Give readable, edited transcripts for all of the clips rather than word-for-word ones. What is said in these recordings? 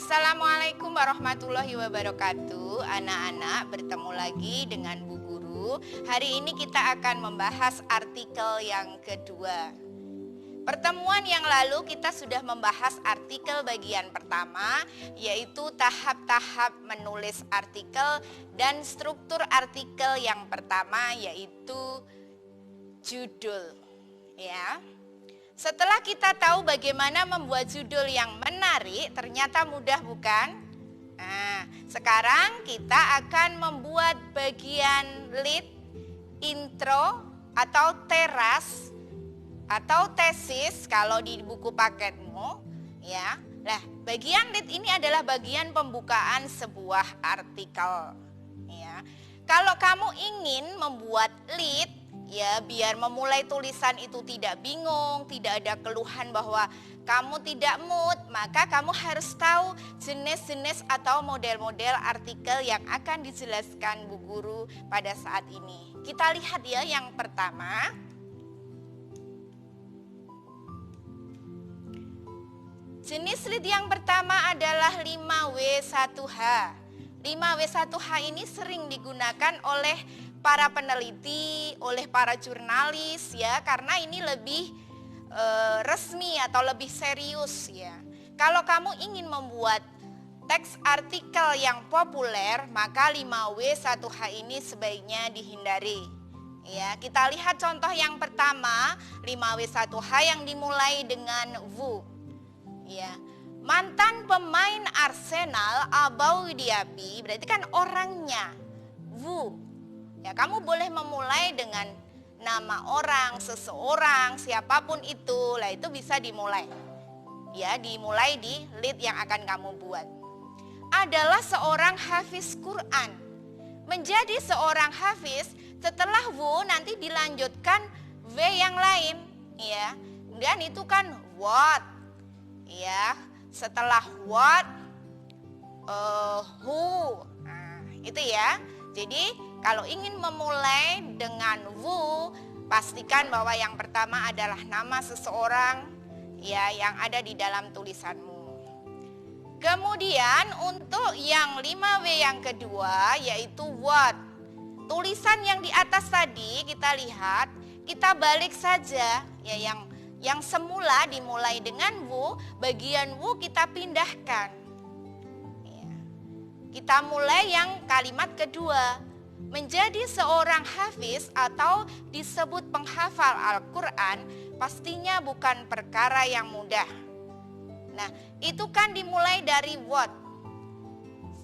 Assalamualaikum warahmatullahi wabarakatuh. Anak-anak, bertemu lagi dengan Bu Guru. Hari ini kita akan membahas artikel yang kedua. Pertemuan yang lalu kita sudah membahas artikel bagian pertama, yaitu tahap-tahap menulis artikel dan struktur artikel yang pertama, yaitu judul. Ya. Setelah kita tahu bagaimana membuat judul yang menarik, ternyata mudah bukan? Nah, sekarang kita akan membuat bagian lead, intro, atau teras, atau tesis kalau di buku paketmu. Ya. Nah, bagian lead ini adalah bagian pembukaan sebuah artikel. Ya. Kalau kamu ingin membuat lead, ya, biar memulai tulisan itu tidak bingung, tidak ada keluhan bahwa kamu tidak mood, maka kamu harus tahu jenis-jenis atau model-model artikel yang akan dijelaskan Bu Guru pada saat ini. Kita lihat ya yang pertama. Jenis lead yang pertama adalah 5W1H. 5W1H ini sering digunakan oleh para peneliti, oleh para jurnalis ya, karena ini lebih resmi atau lebih serius ya. Kalau kamu ingin membuat teks artikel yang populer, maka 5W1H ini sebaiknya dihindari. Ya, kita lihat contoh yang pertama, 5W1H yang dimulai dengan Wu. Ya. Mantan pemain Arsenal Abou Diaby, berarti kan orangnya Wu. Ya, kamu boleh memulai dengan nama orang, seseorang, siapapun itu. Lah itu bisa dimulai. Ya, dimulai di lead yang akan kamu buat. Adalah seorang hafiz Quran. Menjadi seorang hafiz, setelah Wu nanti dilanjutkan W yang lain, ya. Kemudian itu kan what. Ya, setelah what who. Nah, itu ya. Jadi kalau ingin memulai dengan Wu, pastikan bahwa yang pertama adalah nama seseorang ya yang ada di dalam tulisanmu. Kemudian untuk yang 5W yang kedua yaitu what. Tulisan yang di atas tadi kita lihat, kita balik saja ya, yang semula dimulai dengan Wu, bagian Wu kita pindahkan. Ya. Kita mulai yang kalimat kedua. Menjadi seorang hafiz atau disebut penghafal Al-Quran pastinya bukan perkara yang mudah. Nah, itu kan dimulai dari what.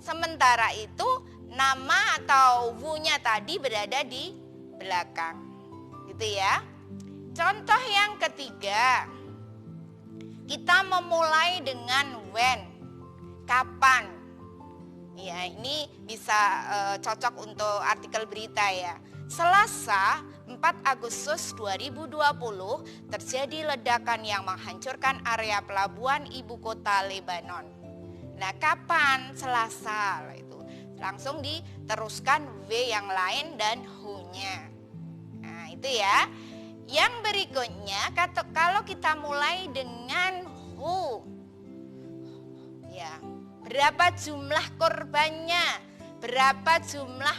Sementara itu nama atau Wu-nya tadi berada di belakang. Gitu ya. Contoh yang ketiga. Kita memulai dengan when. Kapan? Ya, ini bisa cocok untuk artikel berita ya. Selasa 4 Agustus 2020 terjadi ledakan yang menghancurkan area pelabuhan ibu kota Lebanon. Nah, kapan? Selasa. Itu langsung diteruskan W yang lain dan who-nya. Nah, itu ya. Yang berikutnya kalau kita mulai dengan who. Ya. Berapa jumlah korbannya, berapa jumlah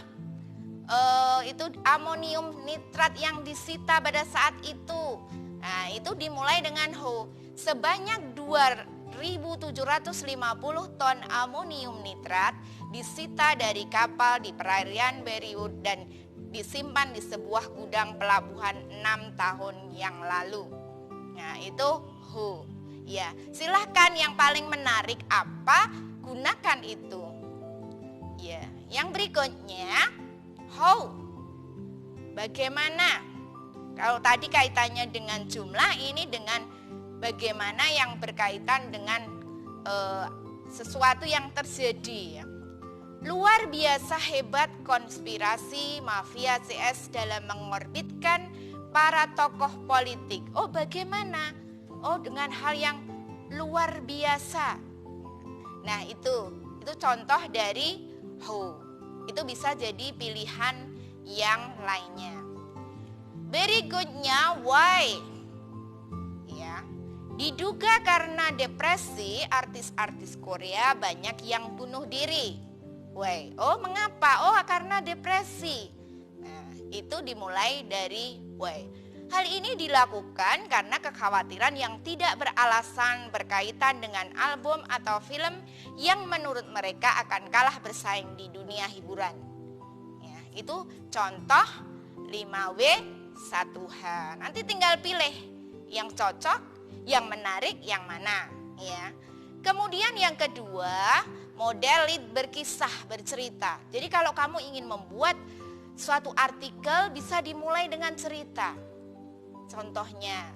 itu amonium nitrat yang disita pada saat itu. Nah, itu dimulai dengan who. Sebanyak 2.750 ton amonium nitrat disita dari kapal di perairan Beirut dan disimpan di sebuah gudang pelabuhan 6 tahun yang lalu. Nah, itu who. Ya, silahkan yang paling menarik apa? Gunakan itu. Ya, yang berikutnya how. Bagaimana? Kalau tadi kaitannya dengan jumlah, ini dengan bagaimana yang berkaitan dengan sesuatu yang terjadi. Ya. Luar biasa hebat konspirasi mafia CS dalam mengorbitkan para tokoh politik. Oh, bagaimana? Oh, dengan hal yang luar biasa. Nah, itu contoh dari who. Itu bisa jadi pilihan yang lainnya. Berikutnya why. Ya. Diduga karena depresi, artis-artis Korea banyak yang bunuh diri. Mengapa? Karena depresi. Nah, itu dimulai dari hal ini dilakukan karena kekhawatiran yang tidak beralasan berkaitan dengan album atau film yang menurut mereka akan kalah bersaing di dunia hiburan. Ya, itu contoh 5W 1H. Nanti tinggal pilih yang cocok, yang menarik, yang mana. Ya. Kemudian yang kedua, model lead berkisah, bercerita. Jadi kalau kamu ingin membuat suatu artikel bisa dimulai dengan cerita. Contohnya,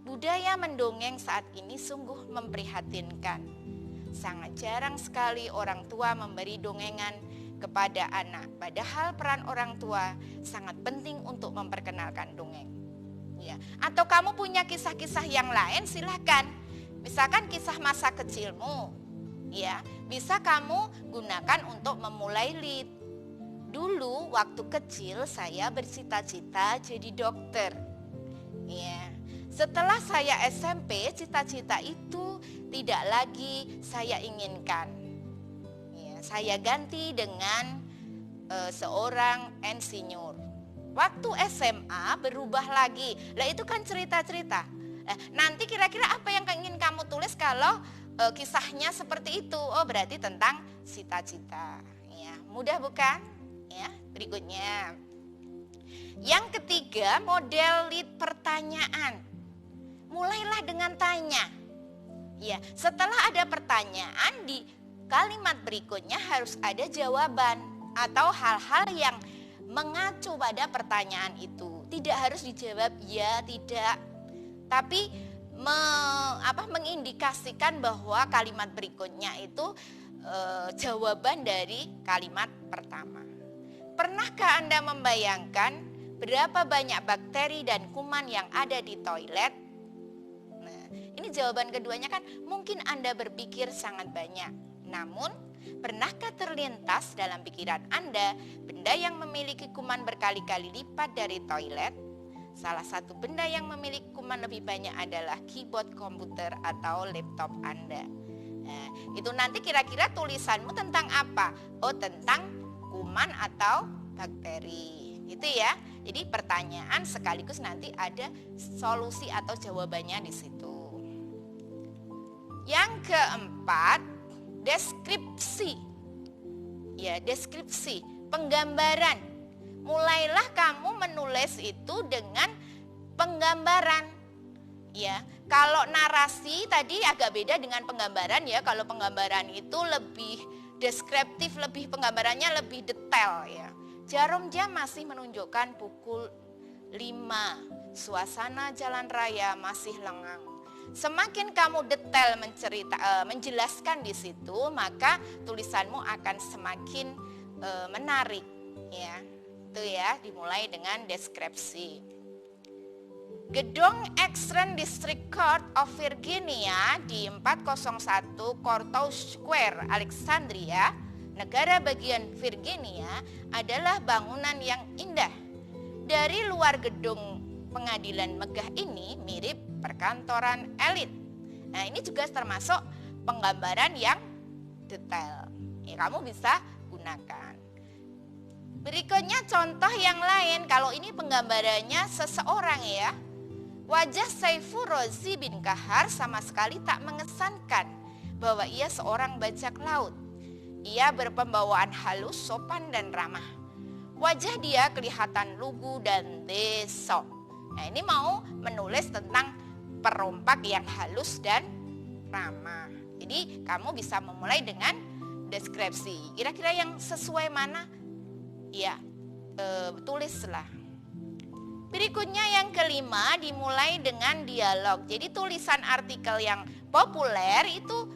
budaya mendongeng saat ini sungguh memprihatinkan. Sangat jarang sekali orang tua memberi dongengan kepada anak. Padahal peran orang tua sangat penting untuk memperkenalkan dongeng. Ya. Atau kamu punya kisah-kisah yang lain, silakan. Misalkan kisah masa kecilmu, ya, bisa kamu gunakan untuk memulai lead. Dulu waktu kecil saya bercita-cita jadi dokter. Ya. Setelah saya SMP, cita-cita itu tidak lagi saya inginkan. Ya, saya ganti dengan seorang insinyur. Waktu SMA berubah lagi. Lah itu kan cerita-cerita. Nanti kira-kira apa yang ingin kamu tulis kalau kisahnya seperti itu? Berarti tentang cita-cita. Ya, mudah bukan? Ya, berikutnya. Yang ketiga, model lead pertanyaan. Mulailah dengan tanya. Ya, setelah ada pertanyaan, di kalimat berikutnya harus ada jawaban atau hal-hal yang mengacu pada pertanyaan itu. Tidak harus dijawab ya, tidak. Tapi mengindikasikan bahwa kalimat berikutnya itu jawaban dari kalimat pertama. Pernahkah Anda membayangkan berapa banyak bakteri dan kuman yang ada di toilet? Nah, ini jawaban keduanya kan mungkin Anda berpikir sangat banyak. Namun, pernahkah terlintas dalam pikiran Anda benda yang memiliki kuman berkali-kali lipat dari toilet? Salah satu benda yang memiliki kuman lebih banyak adalah keyboard komputer atau laptop Anda. Nah, itu nanti kira-kira tulisanmu tentang apa? Tentang kuman atau bakteri. Itu ya. Jadi pertanyaan sekaligus nanti ada solusi atau jawabannya di situ. Yang keempat, deskripsi. Ya, deskripsi, penggambaran. Mulailah kamu menulis itu dengan penggambaran. Ya, kalau narasi tadi agak beda dengan penggambaran ya. Kalau penggambaran itu lebih deskriptif, lebih penggambarannya lebih detail ya. Jarum jam masih menunjukkan pukul 5. Suasana jalan raya masih lengang. Semakin kamu detail menjelaskan di situ, maka tulisanmu akan semakin menarik ya. Itu ya, dimulai dengan deskripsi. Gedung Exren District Court of Virginia di 401 Courthouse Square, Alexandria, negara bagian Virginia adalah bangunan yang indah. Dari luar gedung pengadilan megah ini mirip perkantoran elit. Nah, ini juga termasuk penggambaran yang detail. Ya, kamu bisa gunakan. Berikutnya contoh yang lain. Kalau ini penggambarannya seseorang ya. Wajah Saiful Rozi bin Kahar sama sekali tak mengesankan bahwa ia seorang bajak laut. Ia berpembawaan halus, sopan dan ramah. Wajah dia kelihatan lugu dan desok. Nah, ini mau menulis tentang perompak yang halus dan ramah. Jadi kamu bisa memulai dengan deskripsi. Kira-kira yang sesuai mana? Ya, tulislah. Berikutnya yang kelima dimulai dengan dialog. Jadi tulisan artikel yang populer itu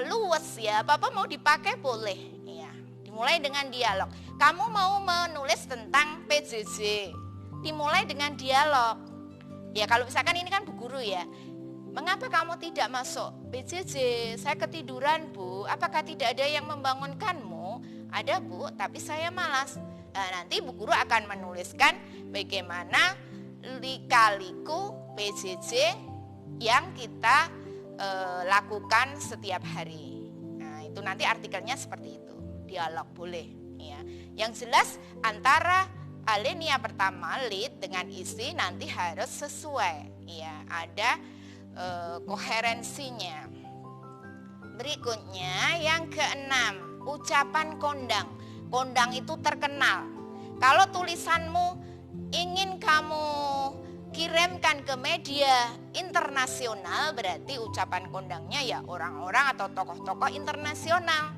luwes ya, apa-apa mau dipakai boleh ya. Dimulai dengan dialog. Kamu mau menulis tentang PJJ, dimulai dengan dialog. Ya, kalau misalkan ini kan Bu Guru ya. Mengapa kamu tidak masuk PJJ? Saya ketiduran, Bu. Apakah tidak ada yang membangunkanmu? Ada, Bu, tapi saya malas. Nah, nanti Bu Guru akan menuliskan bagaimana lika-liku PJJ yang kita lakukan setiap hari. Nah, itu nanti artikelnya seperti itu. Dialog boleh, ya. Yang jelas antara alinea pertama lead dengan isi nanti harus sesuai, ya. Ada koherensinya. Berikutnya yang keenam, ucapan kondang. Kondang itu terkenal. Kalau tulisanmu ingin kamu kirimkan ke media internasional, berarti ucapan kondangnya ya orang-orang atau tokoh-tokoh internasional.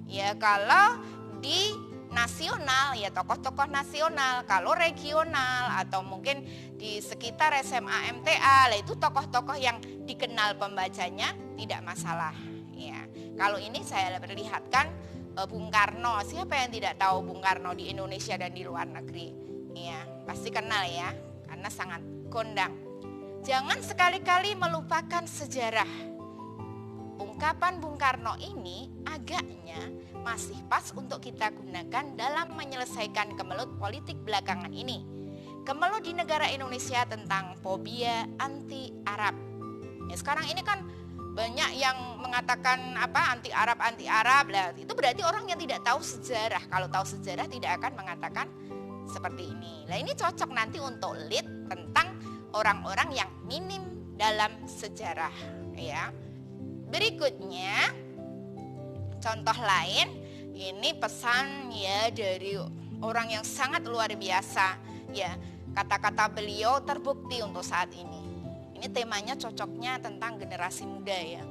Ya kalau di nasional ya tokoh-tokoh nasional, kalau regional atau mungkin di sekitar SMA MTA, itu tokoh-tokoh yang dikenal pembacanya tidak masalah. Ya, kalau ini saya perlihatkan Bung Karno. Siapa yang tidak tahu Bung Karno di Indonesia dan di luar negeri? Ya, pasti kenal ya, karena sangat kondang. Jangan sekali-kali melupakan sejarah. Ungkapan Bung Karno ini agaknya masih pas untuk kita gunakan dalam menyelesaikan kemelut politik belakangan ini. Kemelut di negara Indonesia tentang fobia anti-Arab. Ya, sekarang ini kan banyak yang mengatakan anti Arab lah, itu berarti orang yang tidak tahu sejarah. Kalau tahu sejarah tidak akan mengatakan seperti ini. Nah, ini cocok nanti untuk lead tentang orang-orang yang minim dalam sejarah, ya. Berikutnya contoh lain, ini pesan ya dari orang yang sangat luar biasa, ya. Kata-kata beliau terbukti untuk saat ini. Ini temanya cocoknya tentang generasi muda ya.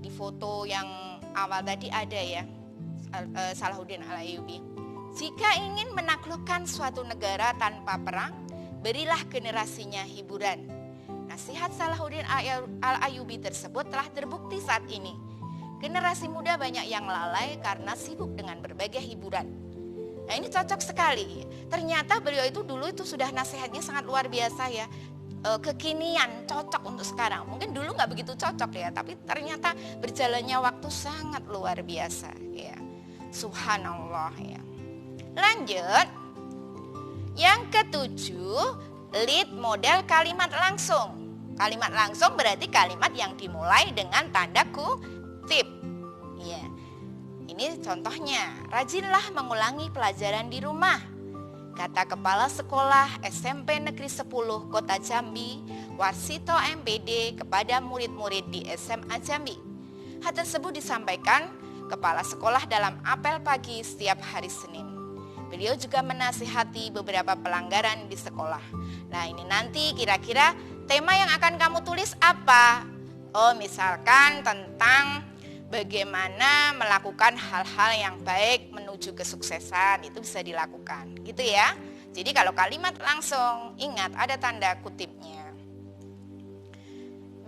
Di foto yang awal tadi ada ya, Salahuddin Al-Ayyubi. Jika ingin menaklukkan suatu negara tanpa perang, berilah generasinya hiburan. Nasihat Salahuddin Al-Ayyubi tersebut telah terbukti saat ini. Generasi muda banyak yang lalai karena sibuk dengan berbagai hiburan. Nah, ini cocok sekali. Ternyata beliau itu dulu itu sudah nasihatnya sangat luar biasa ya. Kekinian, cocok untuk sekarang. Mungkin dulu nggak begitu cocok ya, tapi ternyata berjalannya waktu sangat luar biasa ya. Subhanallah ya. Lanjut, yang ketujuh, lead model kalimat langsung. Kalimat langsung berarti kalimat yang dimulai dengan tanda kutip. Ya. Ini contohnya, rajinlah mengulangi pelajaran di rumah. Kata Kepala Sekolah SMP Negeri 10 Kota Jambi, Warsito MPD kepada murid-murid di SMA Jambi. Hal tersebut disampaikan Kepala Sekolah dalam apel pagi setiap hari Senin. Beliau juga menasihati beberapa pelanggaran di sekolah. Nah, ini nanti kira-kira tema yang akan kamu tulis apa? Oh, misalkan tentang bagaimana melakukan hal-hal yang baik menuju kesuksesan, itu bisa dilakukan gitu ya. Jadi kalau kalimat langsung, ingat ada tanda kutipnya.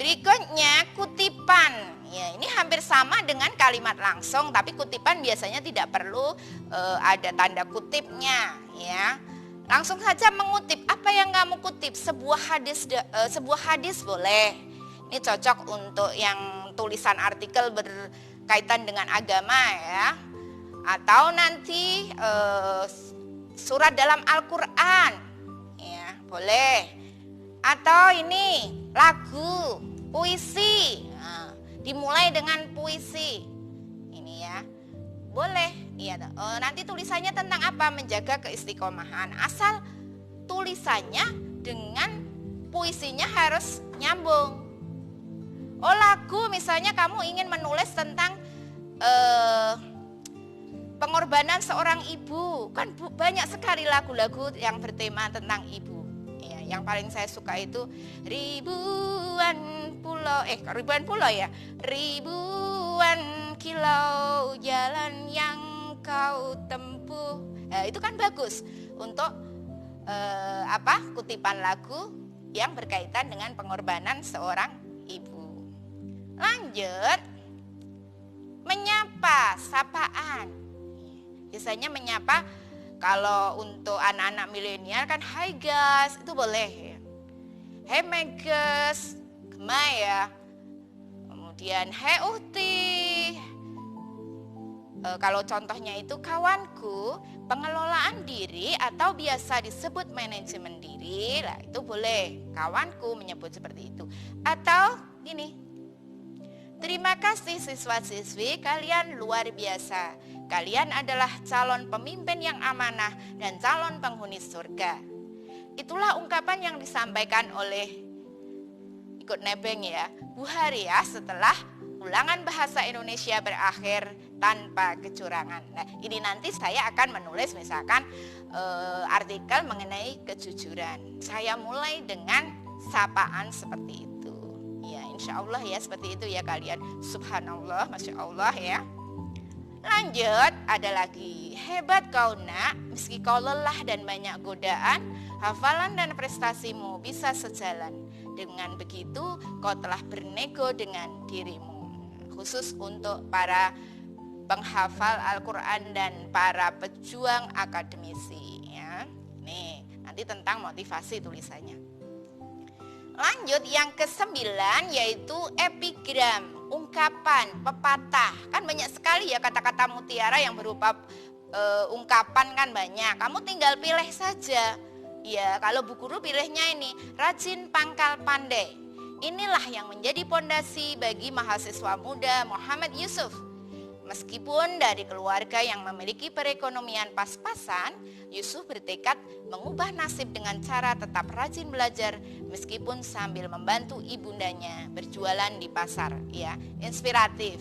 Berikutnya kutipan. Ya, ini hampir sama dengan kalimat langsung, tapi kutipan biasanya tidak perlu ada tanda kutipnya ya. Langsung saja mengutip. Apa yang kamu kutip? Sebuah hadis boleh. Ini cocok untuk yang tulisan artikel berkaitan dengan agama ya, atau nanti surat dalam Al-Quran ya boleh, atau ini lagu, puisi, nah, dimulai dengan puisi ini ya boleh ya. Nanti tulisannya tentang apa? Menjaga keistiqomahan, asal tulisannya dengan puisinya harus nyambung. Oh, lagu misalnya kamu ingin menulis tentang pengorbanan seorang ibu, kan banyak sekali lagu-lagu yang bertema tentang ibu. Ya, yang paling saya suka itu ribuan kilau jalan yang kau tempuh. Itu kan bagus untuk kutipan lagu yang berkaitan dengan pengorbanan seorang ibu. Lanjut, menyapa, sapaan. Biasanya menyapa kalau untuk anak-anak milenial kan hai guys, itu boleh. Hey Megas, Maya. Kemudian hey Uhti. Kalau contohnya itu kawanku, pengelolaan diri atau biasa disebut manajemen diri, lah itu boleh kawanku menyebut seperti itu. Atau gini, terima kasih siswa-siswi, kalian luar biasa. Kalian adalah calon pemimpin yang amanah dan calon penghuni surga. Itulah ungkapan yang disampaikan oleh, ikut nebeng ya, Bu Haria setelah ulangan bahasa Indonesia berakhir tanpa kecurangan. Nah, ini nanti saya akan menulis misalkan artikel mengenai kejujuran. Saya mulai dengan sapaan seperti itu. Ya, insya Allah ya seperti itu ya kalian. Subhanallah, Masya Allah ya. Lanjut, ada lagi. Hebat kau nak, meski kau lelah dan banyak godaan, hafalan dan prestasimu bisa sejalan. Dengan begitu, kau telah bernego dengan dirimu. Khusus untuk para penghafal Al-Quran dan para pejuang akademisi ya. Nih, nanti tentang motivasi tulisannya. Lanjut yang ke-9 yaitu epigram, ungkapan, pepatah. Kan banyak sekali ya kata-kata mutiara yang berupa ungkapan kan banyak. Kamu tinggal pilih saja. Ya, kalau Bu Guru pilihnya ini, rajin pangkal pandai. Inilah yang menjadi pondasi bagi mahasiswa muda Muhammad Yusuf. Meskipun dari keluarga yang memiliki perekonomian pas-pasan, Yusuf bertekad mengubah nasib dengan cara tetap rajin belajar meskipun sambil membantu ibundanya berjualan di pasar. Ya, inspiratif.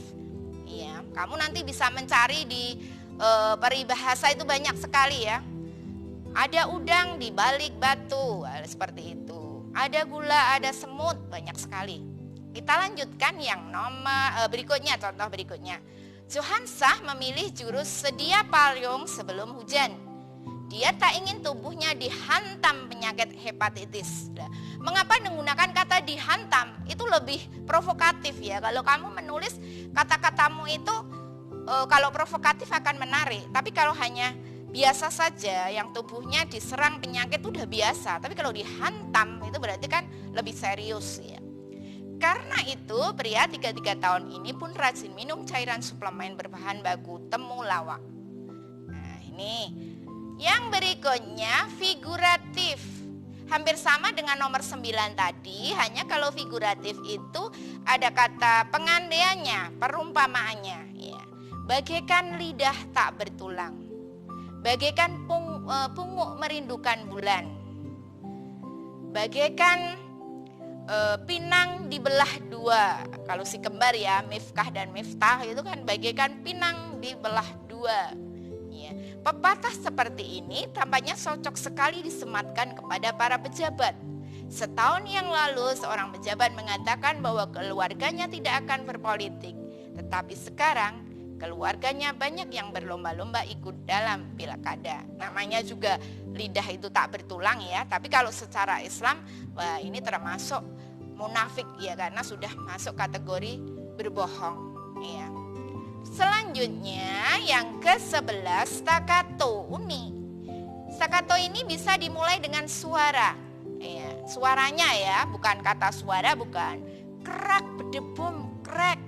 Ya, kamu nanti bisa mencari di peribahasa itu banyak sekali ya. Ada udang di balik batu, seperti itu. Ada gula, ada semut, banyak sekali. Kita lanjutkan yang nomor berikutnya, contoh berikutnya. Johansah memilih jurus sedia payung sebelum hujan. Dia tak ingin tubuhnya dihantam penyakit hepatitis. Nah, mengapa menggunakan kata dihantam? Itu lebih provokatif ya. Kalau kamu menulis kata-katamu itu kalau provokatif akan menarik. Tapi kalau hanya biasa saja, yang tubuhnya diserang penyakit itu udah biasa. Tapi kalau dihantam itu berarti kan lebih serius ya. Karena itu pria 33 tahun ini pun rajin minum cairan suplemen berbahan baku temulawak. Nah ini yang berikutnya figuratif. Hampir sama dengan nomor 9 tadi, hanya kalau figuratif itu ada kata pengandaiannya, perumpamaannya ya. Bagaikan lidah tak bertulang, bagaikan punguk merindukan bulan, bagaikan pinang dibelah dua. Kalau si kembar ya, Mifkah dan Miftah itu kan bagaikan pinang dibelah dua ya. Pepatah seperti ini tampaknya cocok sekali disematkan kepada para pejabat. Setahun yang lalu seorang pejabat mengatakan bahwa keluarganya tidak akan berpolitik, tetapi sekarang keluarganya banyak yang berlomba-lomba ikut dalam pilkada. Namanya juga lidah itu tak bertulang ya. Tapi kalau secara Islam, wah ini termasuk munafik ya, karena sudah masuk kategori berbohong ya. Selanjutnya yang ke-11 staccato, unik. Staccato ini bisa dimulai dengan suara ya. Suaranya ya, bukan kata suara, bukan. Kerak, bedebum, krek.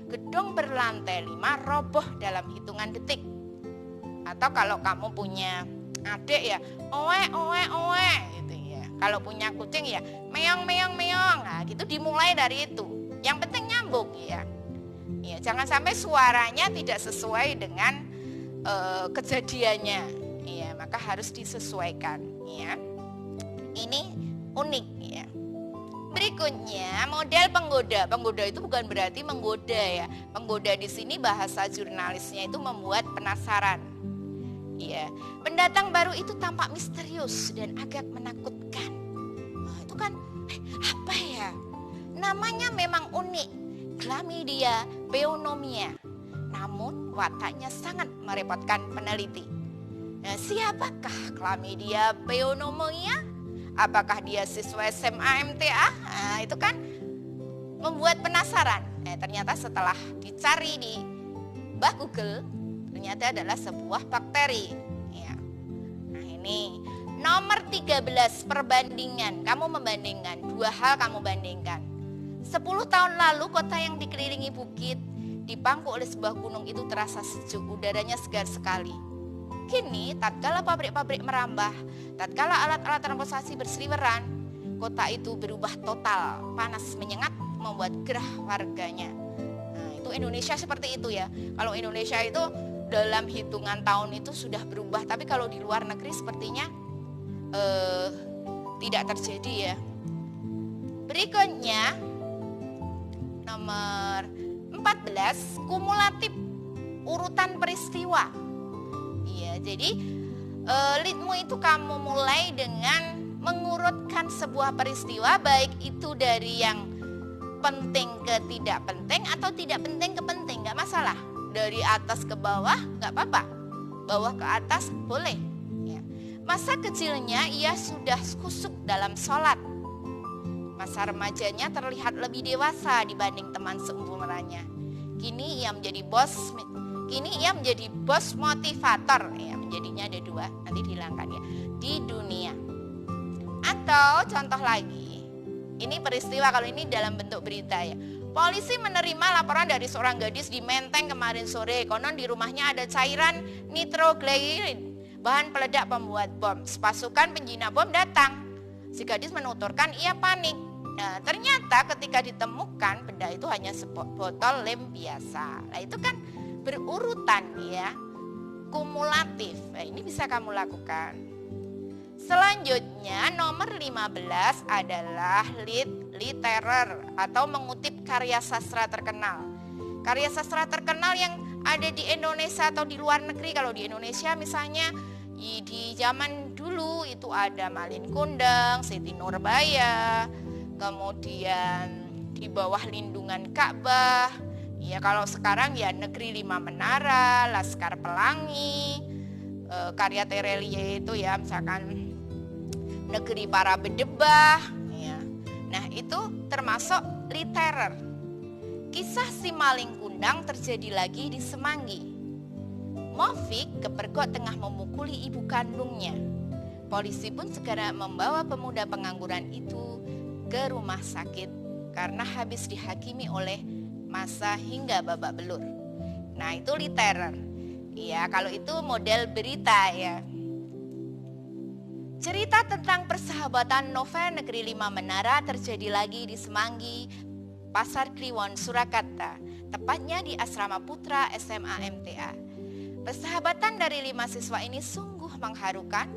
Gedung berlantai 5 roboh dalam hitungan detik. Atau kalau kamu punya adik ya, oe oe oe gitu ya. Kalau punya kucing ya, meong meong meong. Nah, gitu dimulai dari itu. Yang penting nyambung ya. Ya, jangan sampai suaranya tidak sesuai dengan kejadiannya. Ya, maka harus disesuaikan ya. Ini unik ya. Berikutnya model penggoda. Penggoda itu bukan berarti menggoda ya. Penggoda di sini bahasa jurnalisnya itu membuat penasaran. Ya, pendatang baru itu tampak misterius dan agak menakutkan. Nah, itu kan apa ya? Namanya memang unik. Chlamydia pneumoniae. Namun wataknya sangat merepotkan peneliti. Nah, siapakah Chlamydia pneumoniae? Apakah dia siswa SMA MTA? Nah, itu kan membuat penasaran. Ternyata setelah dicari di Google, ternyata adalah sebuah bakteri. Ya. Nah ini nomor 13 perbandingan. Kamu membandingkan, dua hal kamu bandingkan. 10 tahun lalu kota yang dikelilingi bukit dipangku oleh sebuah gunung itu terasa sejuk, udaranya segar sekali. Kini, tatkala pabrik-pabrik merambah, tatkala alat-alat transportasi berseliweran, kota itu berubah total, panas menyengat, membuat gerah warganya. Nah, itu Indonesia seperti itu ya. Kalau Indonesia itu dalam hitungan tahun itu sudah berubah, tapi kalau di luar negeri sepertinya tidak terjadi ya. Berikutnya, nomor 14, kumulatif urutan peristiwa. Iya, jadi leadmu itu kamu mulai dengan mengurutkan sebuah peristiwa, baik itu dari yang penting ke tidak penting atau tidak penting ke penting, nggak masalah. Dari atas ke bawah nggak apa-apa, bawah ke atas boleh. Ya. Masa kecilnya ia sudah kusuk dalam sholat. Masa remajanya terlihat lebih dewasa dibanding teman seumurannya. Kini ia menjadi bos motivator, ya menjadinya ada dua, nanti dihilangkan ya, di dunia. Atau contoh lagi, ini peristiwa, kalau ini dalam bentuk berita ya. Polisi menerima laporan dari seorang gadis di Menteng kemarin sore. Konon di rumahnya ada cairan nitroglycerin, bahan peledak pembuat bom. Pasukan penjinak bom datang. Si gadis menuturkan ia panik. Nah, ternyata ketika ditemukan benda itu hanya sebotol lem biasa. Nah, itu kan berurutan ya, kumulatif. Nah, ini bisa kamu lakukan. Selanjutnya nomor 15 adalah literer atau mengutip karya sastra terkenal. Karya sastra terkenal yang ada di Indonesia atau di luar negeri. Kalau di Indonesia misalnya di zaman dulu itu ada Malin Kundang, Siti Nurbaya, kemudian di bawah lindungan Ka'bah. Ya, kalau sekarang ya Negeri Lima Menara, Laskar Pelangi, karya Terelie itu ya misalkan Negeri Para Bedebah. Ya. Nah, itu termasuk literer. Kisah si Malin Kundang terjadi lagi di Semanggi. Mofik kepergok tengah memukuli ibu kandungnya. Polisi pun segera membawa pemuda pengangguran itu ke rumah sakit karena habis dihakimi oleh masa hingga babak belur. Nah, itu literer. Ya, kalau itu model berita ya. Cerita tentang persahabatan novel Negeri Lima Menara terjadi lagi di Semanggi, Pasar Kliwon, Surakarta, tepatnya di Asrama Putra SMA MTA. Persahabatan dari 5 siswa ini sungguh mengharukan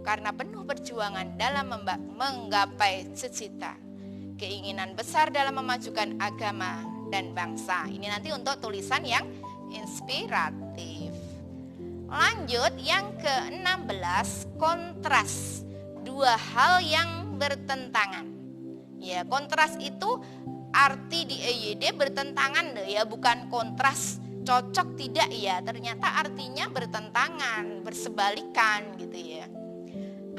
karena penuh perjuangan dalam menggapai cita-cita, keinginan besar dalam memajukan agama dan bangsa. Ini nanti untuk tulisan yang inspiratif. Lanjut yang ke-16, kontras. Dua hal yang bertentangan. Ya, kontras itu arti di EYD bertentangan ya, bukan kontras cocok tidak ya. Ternyata artinya bertentangan, bersebalikan gitu ya.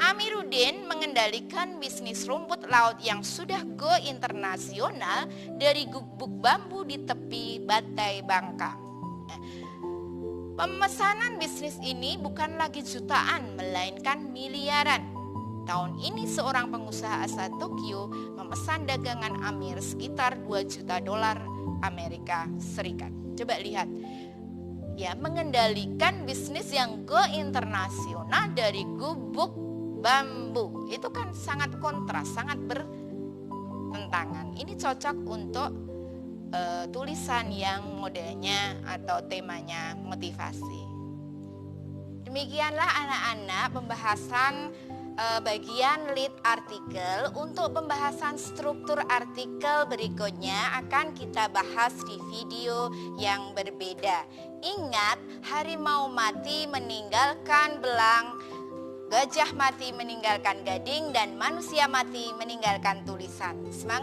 Amiruddin mengendalikan bisnis rumput laut yang sudah go internasional dari gubuk bambu di tepi Batai Bangka. Pemesanan bisnis ini bukan lagi jutaan, melainkan miliaran. Tahun ini seorang pengusaha asal Tokyo memesan dagangan Amir sekitar 2 juta dolar Amerika Serikat. Coba lihat. Ya, mengendalikan bisnis yang go internasional dari gubuk bambu. Itu kan sangat kontras, sangat bertentangan. Ini cocok untuk tulisan yang modelnya atau temanya motivasi. Demikianlah anak-anak pembahasan bagian lead artikel. Untuk pembahasan struktur artikel berikutnya akan kita bahas di video yang berbeda. Ingat, harimau mati meninggalkan belang, gajah mati meninggalkan gading, dan manusia mati meninggalkan tulisan. Semangat!